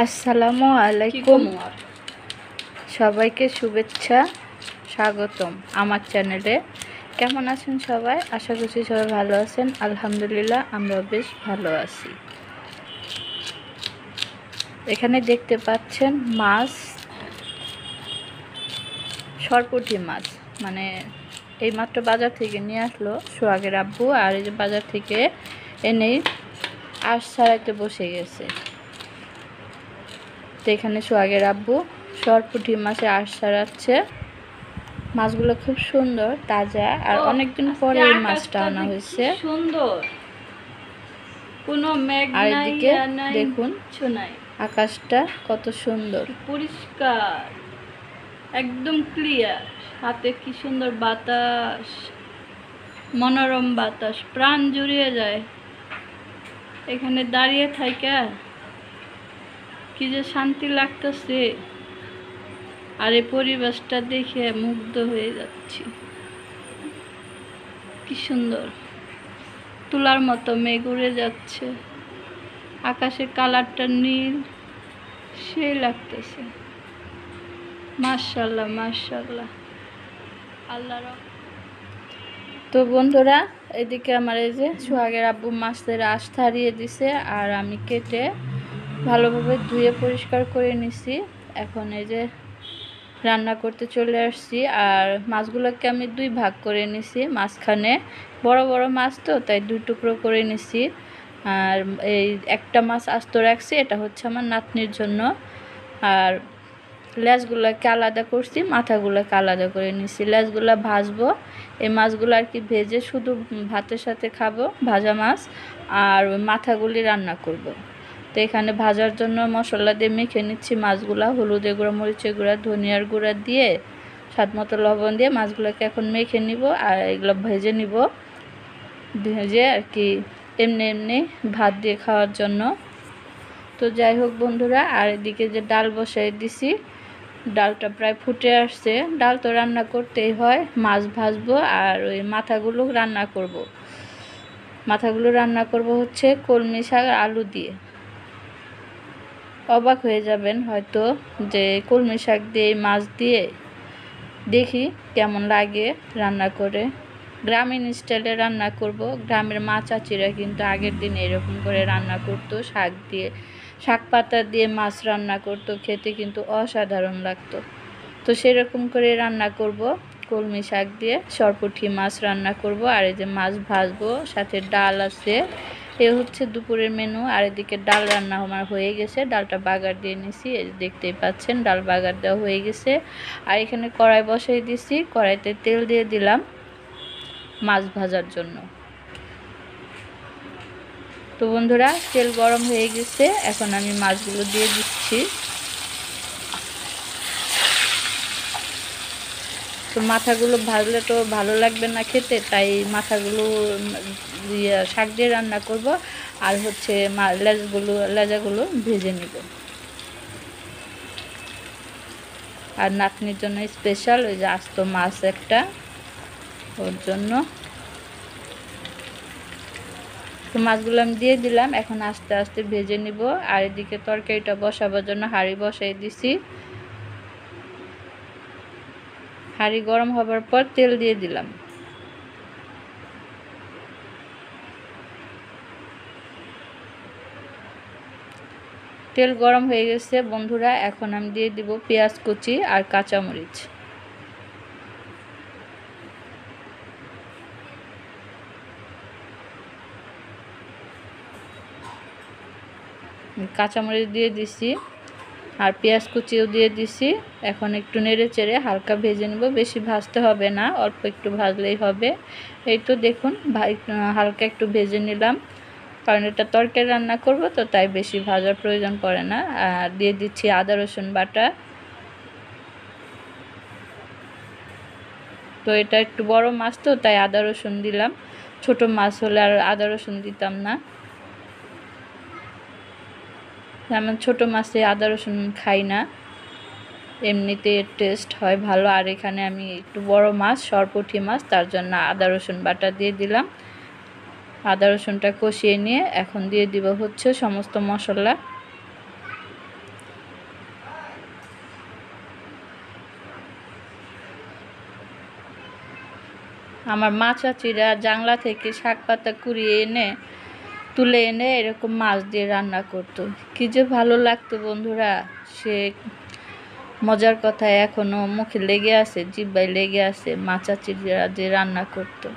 আসসালামু আলাইকুম, সবাইকে শুভেচ্ছা, স্বাগতম আমার চ্যানেলে। কেমন আছেন সবাই? আশা করছি সবাই ভালো আছেন। আলহামদুলিল্লাহ, আমরা বেশ ভালো আছি। এখানে দেখতে পাচ্ছেন মাছ, সরপুঁটি মাছ, মানে এই মাত্র বাজার থেকে নিয়ে আসলো সোহাগের আব্বু। আর এই যে বাজার থেকে এনেই আঁশ ছাড়াইতে বসে গেছে। তো এখানে সোহাগের আব্বু সরপুঁটি মাছে আঁশ ছাড়াচ্ছে। মাছগুলো খুব সুন্দর, তাজা, আর অনেকদিন পরে এই মাছটা আনা হয়েছে। সুন্দর, কোনো মেঘ আর নাই, এদিকে নাই, দেখুন কিছু নাই, আকাশটা কত সুন্দর, পরিষ্কার, একদম ক্লিয়ার। হাতে কি সুন্দর বাতাস, মনোরম বাতাস, প্রাণ জুড়িয়ে যায়। এখানে দাঁড়িয়ে থাইকা কি যে শান্তি লাগতেছে, আর এই পরিবেশটা দেখে মুগ্ধ হয়ে যাচ্ছি। কি সুন্দর, তুলার মতো মেঘ উড়ে যাচ্ছে, আকাশের কালারটা নীল, সেই লাগতেছে। মাশাআল্লাহ মাশাআল্লাহ, আল্লাহর। তো বন্ধুরা, এদিকে আমার এই যে সোহাগের আব্বু মাছের আঁশ ছাড়িয়ে দিছে, আর আমি কেটে ভালোভাবে ধুয়ে পরিষ্কার করে নিছি। এখন এই যে রান্না করতে চলে আসছি। আর মাছগুলোকে আমি দুই ভাগ করে নিছি, মাঝখানে বড় বড় মাছ তো তাই দুই টুকরো করে নিছি। আর এই একটা মাছ আস্ত রাখছি, এটা হচ্ছে আমার নাতনির জন্য। আর লেজগুলোকে আলাদা করছি, মাথাগুলোকে আলাদা করে নিছি। লেজগুলো ভাজবো, এই মাছগুলো আর কি ভেজে শুধু ভাতের সাথে খাবো, ভাজা মাছ। আর ওই মাথাগুলি রান্না করব। তো এখানে ভাজার জন্য মশলা দিয়ে মেখে নিচ্ছি মাছগুলা, হলুদের গুঁড়া, মরিচের গুঁড়া, ধনিয়ার গুঁড়া দিয়ে, স্বাদ মতো লবণ দিয়ে মাছগুলোকে এখন মেখে নিব। আর এগুলো ভেজে নিব, ভেজে আর কি এমনি এমনি ভাত দিয়ে খাওয়ার জন্য। তো যাই হোক বন্ধুরা, আর এদিকে যে ডাল বসাই দিছি, ডালটা প্রায় ফুটে আসছে। ডাল তো রান্না করতেই হয়, মাছ ভাজবো আর ওই মাথাগুলো রান্না করব। মাথাগুলো রান্না করব হচ্ছে কলমি শাক আর আলু দিয়ে। অবাক হয়ে যাবেন হয়তো যে কলমি শাক দিয়ে মাছ দিয়ে দেখি কেমন লাগে রান্না করে। গ্রামীণ স্টাইলে রান্না করব। গ্রামের মা চাচিরা কিন্তু আগের দিনে এরকম করে রান্না করতো, শাক দিয়ে, শাক পাতা দিয়ে মাছ রান্না করতো, খেতে কিন্তু অসাধারণ লাগতো। তো সেরকম করে রান্না করব, কলমি শাক দিয়ে সরপুঁটি মাছ রান্না করব। আর এই যে মাছ ভাজবো, সাথে ডাল আছে। এ হচ্ছে দুপুরের মেনু। আর এদিকে ডাল রান্না আমার হয়ে গেছে, ডালটা বাগার দিয়ে নিছি, এই দেখতেই পাচ্ছেন ডাল বাগার দেওয়া হয়ে গেছে। আর এখানে কড়াই বসাই দিছি, কড়াইতে তেল দিয়ে দিলাম মাছ ভাজার জন্য। তো বন্ধুরা, তেল গরম হয়ে গেছে, এখন আমি মাছগুলো দিয়ে দিচ্ছি। তো মাথাগুলো ভাজলে তো ভালো লাগবে না খেতে, তাই মাথাগুলো শাক দিয়ে রান্না করব। আর হচ্ছে লেজাগুলো ভেজে নিব। আর নাতনির জন্য স্পেশাল ওই যে আস্ত মাছ একটা, ওর জন্য। তো মাছগুলো আমি দিয়ে দিলাম, এখন আস্তে আস্তে ভেজে নিব। আর এদিকে তরকারিটা বসাবার জন্য হাঁড়ি বসাই দিছি। হাঁড়ি গরম হবার পর তেল দিয়ে দিলাম। তেল গরম হয়ে গেছে বন্ধুরা, এখন আমি দিয়ে দিব পেঁয়াজ কুচি আর কাঁচামরিচ। কাঁচামরিচ দিয়ে দিছি আর পেঁয়াজ কুচিও দিয়ে দিছি। এখন একটু নেড়ে চেড়ে হালকা ভেজে নেব, বেশি ভাজতে হবে না, অল্প একটু ভাজলেই হবে। এই তো দেখুন হালকা একটু ভেজে নিলাম, কারণ এটা তরকারি রান্না করব তো তাই বেশি ভাজার প্রয়োজন পড়ে না। আর দিয়ে দিচ্ছি আদা রসুন বাটা। তো এটা একটু বড় মাছ তো তাই আদা রসুন দিলাম, ছোট মাছ হলে আর আদা রসুন দিতাম না। যেমন ছোট মাছে আদা রসুন খাই না, এমনিতে টেস্ট হয় ভালো। আর এখানে আমি একটু বড় মাছ, সরপুঁটি মাছ, তার জন্য আদা রসুন বাটা দিয়ে দিলাম। আদা রসুনটা কষিয়ে নিয়ে এখন দিয়ে দিব হচ্ছে সমস্ত মশলা। আমার মা চাচিরা জাংলা থেকে শাক পাতা কুড়িয়ে এনে তুলে এনে এরকম মাছ দিয়ে রান্না করতো, কি যে ভালো লাগতো বন্ধুরা। সে মজার কথা এখনো মুখে লেগে আছে, জিহ্বায় লেগে আছে। মা চাচিরা যে রান্না করতো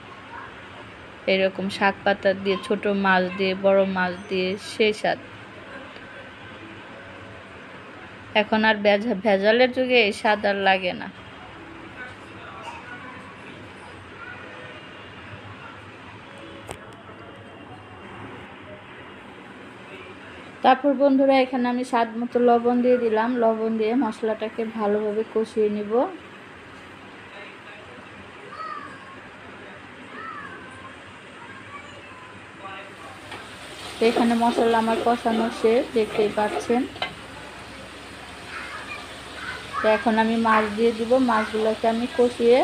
এরকম শাক পাতা দিয়ে, ছোট মাছ দিয়ে, বড় মাছ দিয়ে, সেই স্বাদ। এখন আর ভেজালের যুগে এই স্বাদ আর লাগে না। তারপর বন্ধুরা এখানে আমি স্বাদ মতো লবণ দিয়ে দিলাম। লবণ দিয়ে মশলাটাকে ভালোভাবে কষিয়ে নিব। এখানে মশলা আমার কষানো শেষ, দেখতেই পাচ্ছেন। তো এখন আমি মাছ দিয়ে দিব। মাছগুলোকে আমি কষিয়ে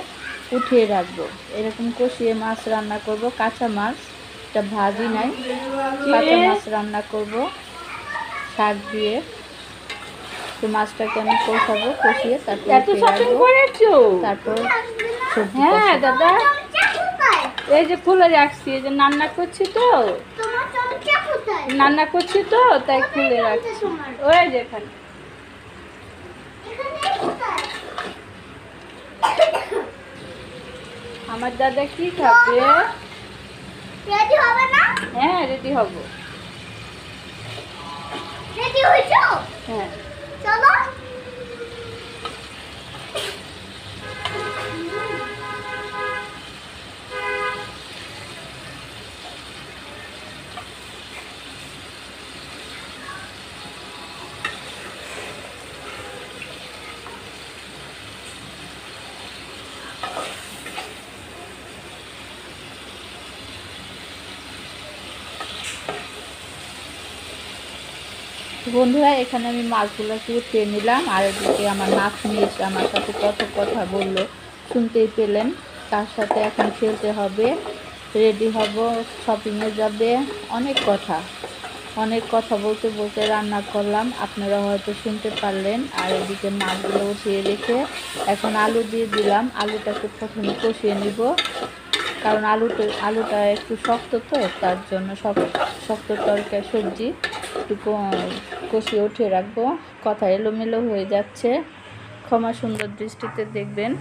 উঠিয়ে রাখবো। এরকম কষিয়ে মাছ রান্না করব, কাঁচা মাছ, এটা ভাজি নাই, কাঁচা মাছ রান্না করব শাক দিয়ে। তো মাছটাকে আমি কষাবো, কষিয়ে তারপর তারপর হ্যাঁ দাদা, এই যে খুলে রাখছি, এই যে রান্না করছি তো, রান্না করছি তো তাই খুলে রাখছি। ওই যে এখানে আমার দাদা কি খাবে? রেডি হবে না? হ্যাঁ রেডি হব। রেডি হইছো? হ্যাঁ চলো। বন্ধুরা এখানে আমি মাছগুলোকে উঠিয়ে নিলাম। আর এদিকে আমার নাতনি এসে আমার সাথে কত কথা বললো, শুনতেই পেলেন। তার সাথে এখন খেলতে হবে, রেডি হব, শপিংয়ে যাবে, অনেক কথা বলতে বলতে রান্না করলাম, আপনারা হয়তো শুনতে পারলেন। আর এদিকে মাছগুলো উঠিয়ে রেখে এখন আলু দিয়ে দিলাম। আলুটাকে প্রথমে কষিয়ে নিব, কারণ আলুটা একটু শক্ত, তো তার জন্য শক্ত তরকারি সবজি একটু কষিয়ে উঠিয়ে রাখবো। কথা এলোমেলো হয়ে যাচ্ছে, ক্ষমা সুন্দর দৃষ্টিতে দেখবেন।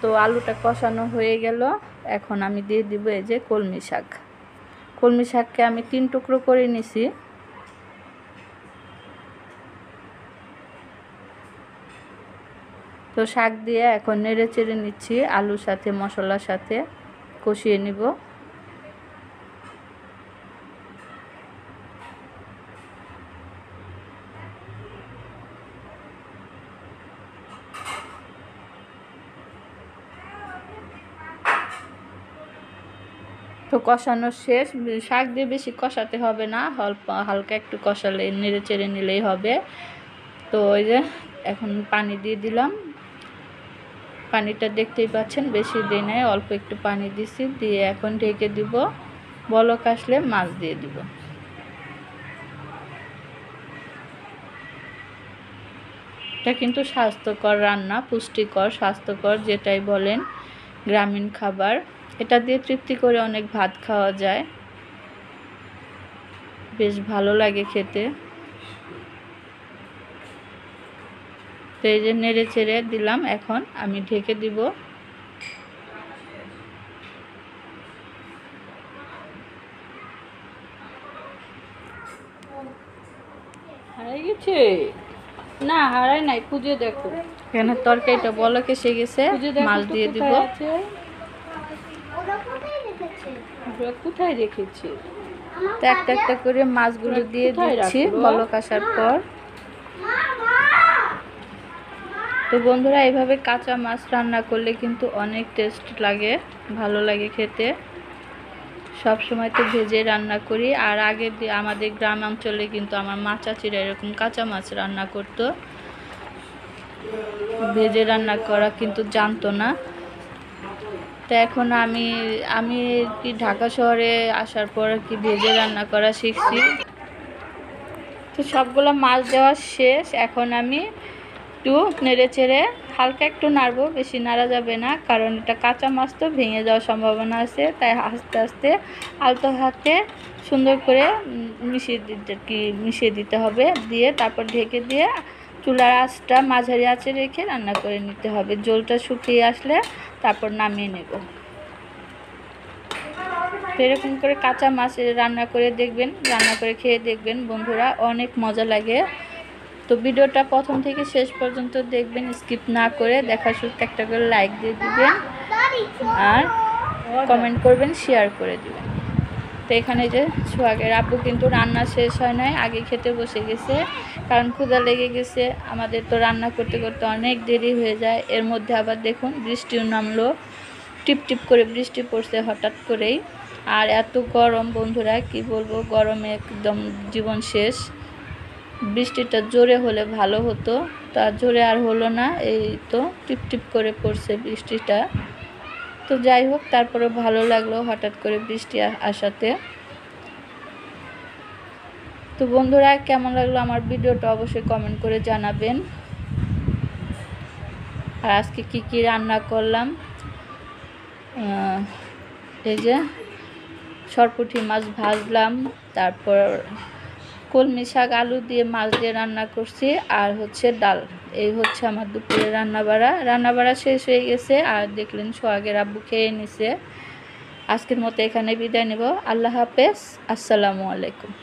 তো আলুটা কষানো হয়ে গেল। এখন আমি দিয়ে দিব এই যে কলমি শাক। কলমি শাককে আমি 3 টুকরো করে নিছি। তো শাক দিয়ে এখন নেড়ে চেড়ে নিচ্ছি, আলুর সাথে মশলার সাথে কষিয়ে নিব। তো কষানো শেষ। শাক দিয়ে বেশি কষাতে হবে না, হালকা একটু কষালে, নেড়ে চেড়ে নিলেই হবে। তো ওই যে এখন পানি দিয়ে দিলাম। পানিটা দেখতেই পাচ্ছেন, বেশি দিই নাই, অল্প একটু পানি দিছি, দিয়ে এখন ঢেকে দিব। বলক আসলে মাছ দিয়ে দিব। এটা কিন্তু স্বাস্থ্যকর রান্না, পুষ্টিকর, স্বাস্থ্যকর, যেটাই বলেন, গ্রামীণ খাবার। এটা দিয়ে তৃপ্তি করে অনেক ভাত খাওয়া যায়, বেশ ভালো লাগে খেতে। তো এই যে নেড়ে চেড়ে দিলাম, এখন আমি ঢেকে দিব। হারাই গেছে? না হারাই নাই, খুঁজে দেখো। এখানে তরকারিটা বলক এসে গেছে, খুঁজে দেখো মাছ তো দিয়ে দিব। কোথায় আছে। ওরা কোথায় রেখেছে? ওরা কোথায় রেখেছে? আমার তো একটা একটা করে মাছগুলো দিয়ে কোথায় দিচ্ছি রাখলো? বলক আসার পর। তো বন্ধুরা এইভাবে কাঁচা মাছ রান্না করলে কিন্তু অনেক টেস্ট লাগে, ভালো লাগে খেতে। সব সময় তো ভেজে রান্না করি। আর আগে আমাদের গ্রাম অঞ্চলে কিন্তু আমার মা চাচিরা এরকম কাঁচা মাছ রান্না করতো, ভেজে রান্না করা কিন্তু জানতো না। তো এখন আমি কি ঢাকা শহরে আসার পর কি ভেজে রান্না করা শিখছি। তো সবগুলো মাছ দেওয়া শেষ। এখন আমি একটু নেড়ে চেড়ে হালকা একটু নাড়বো, বেশি নাড়া যাবে না, কারণ এটা কাঁচা মাছ তো ভেঙে যাওয়ার সম্ভাবনা আছে। তাই আস্তে আস্তে আলতো হাতে সুন্দর করে মিশিয়ে দিতে হবে। দিয়ে তারপর ঢেকে দিয়ে চুলার আঁচটা মাঝারি আঁচে রেখে রান্না করে নিতে হবে। জলটা শুকিয়ে আসলে তারপর নামিয়ে নেব। তো এরকম করে কাঁচা মাছ রান্না করে দেখবেন, রান্না করে খেয়ে দেখবেন বন্ধুরা, অনেক মজা লাগে। তো ভিডিওটা প্রথম থেকে শেষ পর্যন্ত দেখবেন, স্কিপ না করে। দেখার সুযোগ একটা করে লাইক দিয়ে দিবেন আর কমেন্ট করবেন, শেয়ার করে দিবেন। তো এখানে যে সোহাগের আব্বু কিন্তু রান্না শেষ হয় নাই, আগে খেতে বসে গেছে, কারণ ক্ষুধা লেগে গেছে। আমাদের তো রান্না করতে করতে অনেক দেরি হয়ে যায়। এর মধ্যে আবার দেখুন বৃষ্টিও নামলো, টিপ টিপ করে বৃষ্টি পড়ছে হঠাৎ করেই। আর এত গরম বন্ধুরা, কি বলবো, গরমে একদম জীবন শেষ। বৃষ্টিটা জোরে হলে ভালো হতো, তা জোরে আর হলো না, এই তো টিপ টিপ করে পড়ছে বৃষ্টিটা। তো যাই হোক, তারপরে ভালো লাগলো হঠাৎ করে বৃষ্টি আসাতে। তো বন্ধুরা, কেমন লাগলো আমার ভিডিওটা অবশ্যই কমেন্ট করে জানাবেন। আর আজকে কি কি রান্না করলাম, এই যে সরপুঁটি মাছ ভাজলাম, তারপর কলমি শাক আলু দিয়ে মাছ দিয়ে রান্না করছি, আর হচ্ছে ডাল। এই হচ্ছে আমার দুপুরে রান্নাবাড়া শেষ হয়ে গেছে। আর দেখলেন সোহাগের আব্বু খেয়ে নিছে। আজকের মতো এখানে বিদায় নেব। আল্লাহ হাফেজ, আসসালামু আলাইকুম।